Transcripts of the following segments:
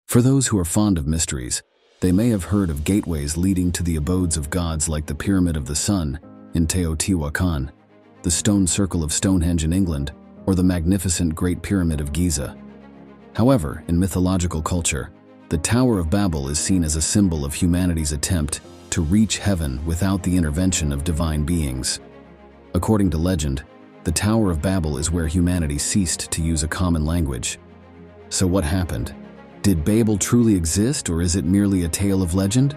For those who are fond of mysteries, they may have heard of gateways leading to the abodes of gods like the Pyramid of the Sun in Teotihuacan, the Stone Circle of Stonehenge in England, or the magnificent Great Pyramid of Giza. However, in mythological culture, the Tower of Babel is seen as a symbol of humanity's attempt to reach heaven without the intervention of divine beings. According to legend, the Tower of Babel is where humanity ceased to use a common language. So what happened? Did Babel truly exist, or is it merely a tale of legend?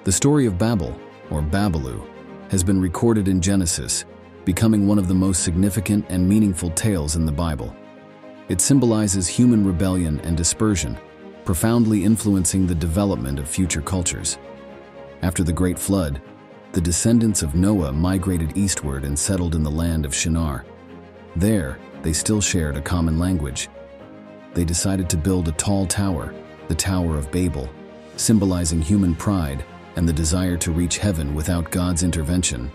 The story of Babel, or Babalu, has been recorded in Genesis, becoming one of the most significant and meaningful tales in the Bible. It symbolizes human rebellion and dispersion, profoundly influencing the development of future cultures. After the Great Flood, the descendants of Noah migrated eastward and settled in the land of Shinar. There, they still shared a common language. They decided to build a tall tower, the Tower of Babel, symbolizing human pride and the desire to reach heaven without God's intervention.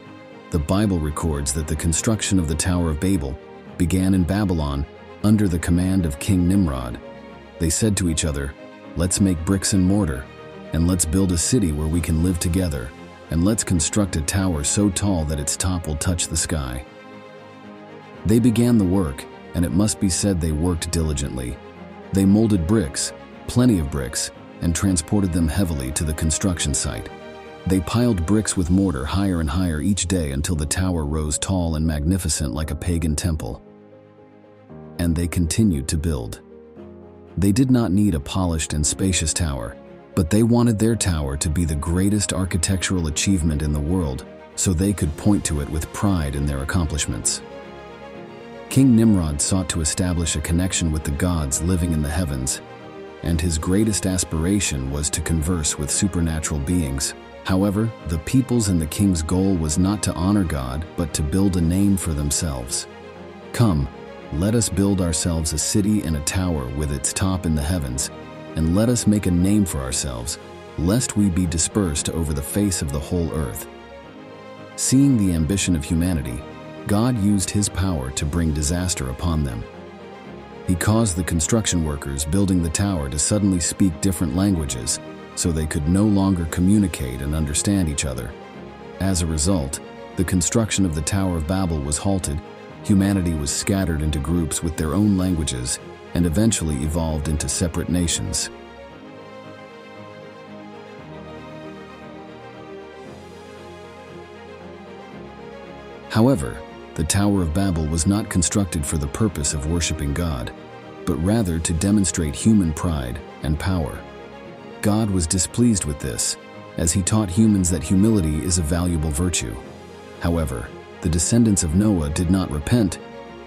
The Bible records that the construction of the Tower of Babel began in Babylon under the command of King Nimrod. They said to each other, "Let's make bricks and mortar, and let's build a city where we can live together, and let's construct a tower so tall that its top will touch the sky." They began the work, and it must be said they worked diligently. They molded bricks, plenty of bricks, and transported them heavily to the construction site. They piled bricks with mortar higher and higher each day until the tower rose tall and magnificent like a pagan temple. And they continued to build. They did not need a polished and spacious tower, but they wanted their tower to be the greatest architectural achievement in the world, so they could point to it with pride in their accomplishments. King Nimrod sought to establish a connection with the gods living in the heavens, and his greatest aspiration was to converse with supernatural beings. However, the people's and the king's goal was not to honor God, but to build a name for themselves. "Come, let us build ourselves a city and a tower with its top in the heavens, and let us make a name for ourselves, lest we be dispersed over the face of the whole earth." Seeing the ambition of humanity, God used his power to bring disaster upon them. He caused the construction workers building the tower to suddenly speak different languages, so they could no longer communicate and understand each other. As a result, the construction of the Tower of Babel was halted, humanity was scattered into groups with their own languages, and eventually evolved into separate nations. However, the Tower of Babel was not constructed for the purpose of worshiping God, but rather to demonstrate human pride and power. God was displeased with this, as he taught humans that humility is a valuable virtue. However, the descendants of Noah did not repent.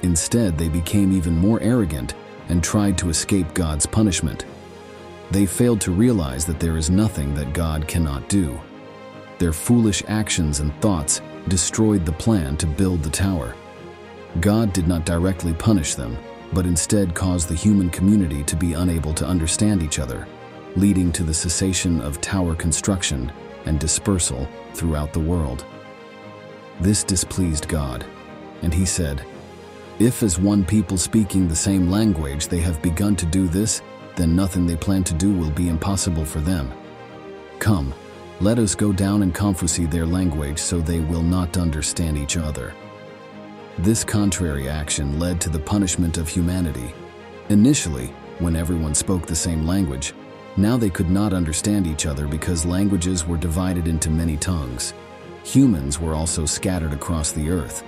Instead, they became even more arrogant and tried to escape God's punishment. They failed to realize that there is nothing that God cannot do. Their foolish actions and thoughts destroyed the plan to build the tower. God did not directly punish them, but instead caused the human community to be unable to understand each other, leading to the cessation of tower construction and dispersal throughout the world. This displeased God, and he said, "If as one people speaking the same language they have begun to do this, then nothing they plan to do will be impossible for them. Come, let us go down and confuse their language so they will not understand each other." This contrary action led to the punishment of humanity. Initially, when everyone spoke the same language, now they could not understand each other because languages were divided into many tongues. Humans were also scattered across the earth.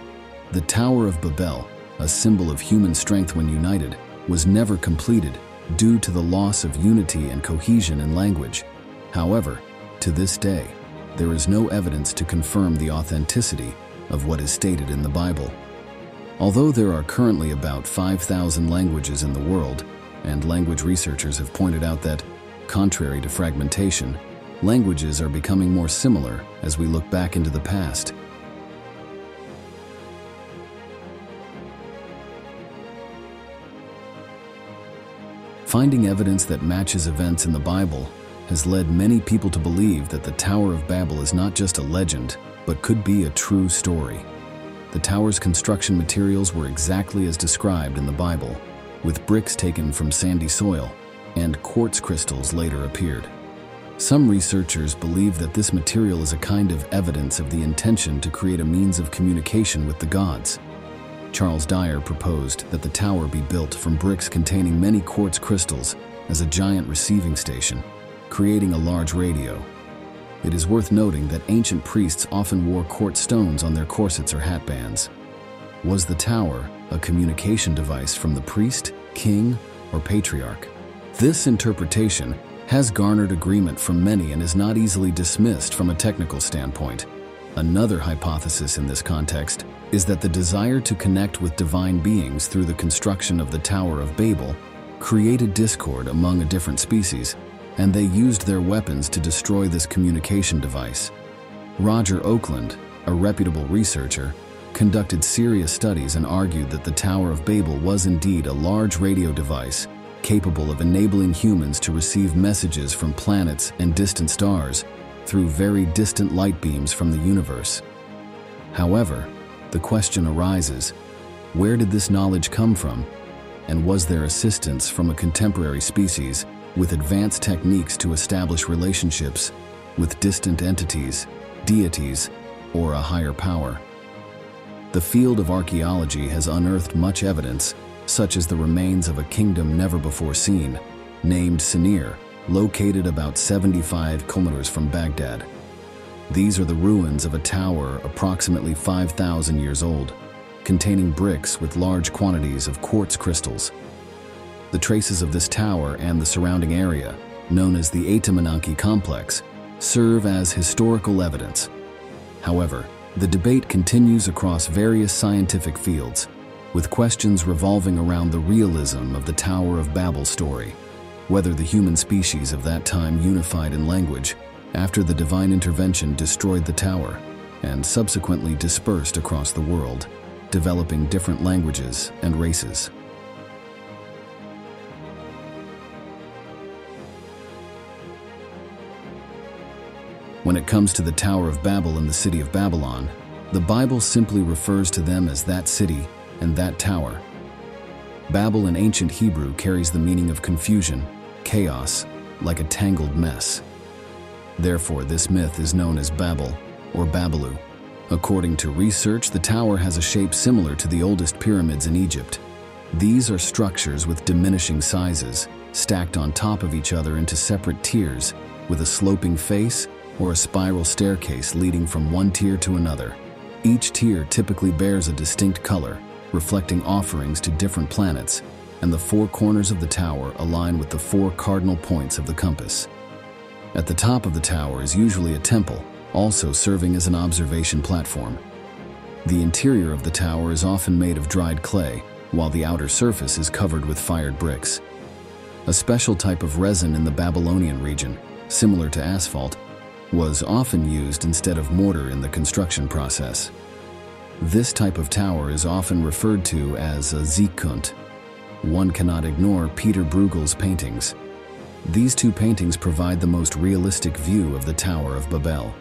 The Tower of Babel, a symbol of human strength when united, was never completed due to the loss of unity and cohesion in language. However, to this day, there is no evidence to confirm the authenticity of what is stated in the Bible. Although there are currently about 5,000 languages in the world, and language researchers have pointed out that, contrary to fragmentation, languages are becoming more similar as we look back into the past. Finding evidence that matches events in the Bible has led many people to believe that the Tower of Babel is not just a legend, but could be a true story. The tower's construction materials were exactly as described in the Bible, with bricks taken from sandy soil, and quartz crystals later appeared. Some researchers believe that this material is a kind of evidence of the intention to create a means of communication with the gods. Charles Dyer proposed that the tower be built from bricks containing many quartz crystals as a giant receiving station, creating a large radio. It is worth noting that ancient priests often wore quartz stones on their corsets or hatbands. Was the tower a communication device from the priest, king, or patriarch? This interpretation has garnered agreement from many and is not easily dismissed from a technical standpoint. Another hypothesis in this context is that the desire to connect with divine beings through the construction of the Tower of Babel created discord among a different species, and they used their weapons to destroy this communication device. Roger Oakland, a reputable researcher, conducted serious studies and argued that the Tower of Babel was indeed a large radio device capable of enabling humans to receive messages from planets and distant stars through very distant light beams from the universe. However, the question arises, where did this knowledge come from? And was there assistance from a contemporary species with advanced techniques to establish relationships with distant entities, deities, or a higher power? The field of archaeology has unearthed much evidence, such as the remains of a kingdom never before seen, named Senir, located about 75 kilometers from Baghdad. These are the ruins of a tower approximately 5,000 years old, containing bricks with large quantities of quartz crystals. The traces of this tower and the surrounding area, known as the Atamananki complex, serve as historical evidence. However, the debate continues across various scientific fields, with questions revolving around the realism of the Tower of Babel story, whether the human species of that time unified in language after the divine intervention destroyed the tower and subsequently dispersed across the world, developing different languages and races. When it comes to the Tower of Babel and the city of Babylon, the Bible simply refers to them as that city and that tower. Babel in ancient Hebrew carries the meaning of confusion, chaos, like a tangled mess. Therefore, this myth is known as Babel or Babalu. According to research, the tower has a shape similar to the oldest pyramids in Egypt. These are structures with diminishing sizes, stacked on top of each other into separate tiers, with a sloping face or a spiral staircase leading from one tier to another. Each tier typically bears a distinct color, reflecting offerings to different planets, and the four corners of the tower align with the four cardinal points of the compass. At the top of the tower is usually a temple, also serving as an observation platform. The interior of the tower is often made of dried clay, while the outer surface is covered with fired bricks. A special type of resin in the Babylonian region, similar to asphalt, was often used instead of mortar in the construction process. This type of tower is often referred to as a Zienkund. One cannot ignore Peter Bruegel's paintings. These two paintings provide the most realistic view of the Tower of Babel.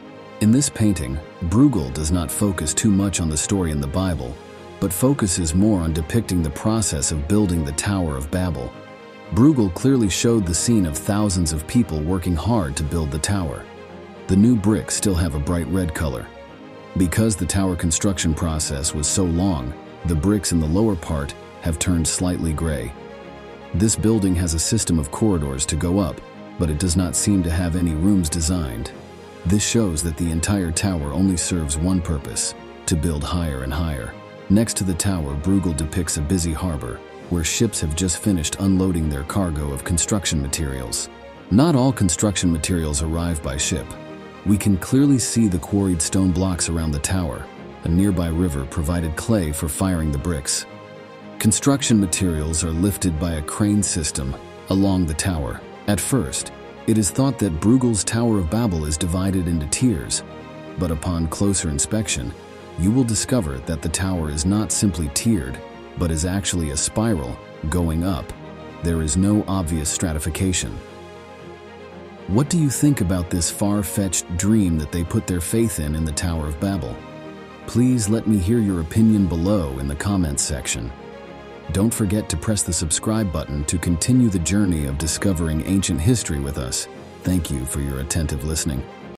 In this painting, Bruegel does not focus too much on the story in the Bible, but focuses more on depicting the process of building the Tower of Babel. Bruegel clearly showed the scene of thousands of people working hard to build the tower. The new bricks still have a bright red color. Because the tower construction process was so long, the bricks in the lower part have turned slightly gray. This building has a system of corridors to go up, but it does not seem to have any rooms designed. This shows that the entire tower only serves one purpose: to build higher and higher. Next to the tower, Bruegel depicts a busy harbor, where ships have just finished unloading their cargo of construction materials. Not all construction materials arrive by ship. We can clearly see the quarried stone blocks around the tower. A nearby river provided clay for firing the bricks. Construction materials are lifted by a crane system along the tower. At first, it is thought that Bruegel's Tower of Babel is divided into tiers, but upon closer inspection, you will discover that the tower is not simply tiered, but is actually a spiral going up. There is no obvious stratification. What do you think about this far-fetched dream that they put their faith in the Tower of Babel? Please let me hear your opinion below in the comments section. Don't forget to press the subscribe button to continue the journey of discovering ancient history with us. Thank you for your attentive listening.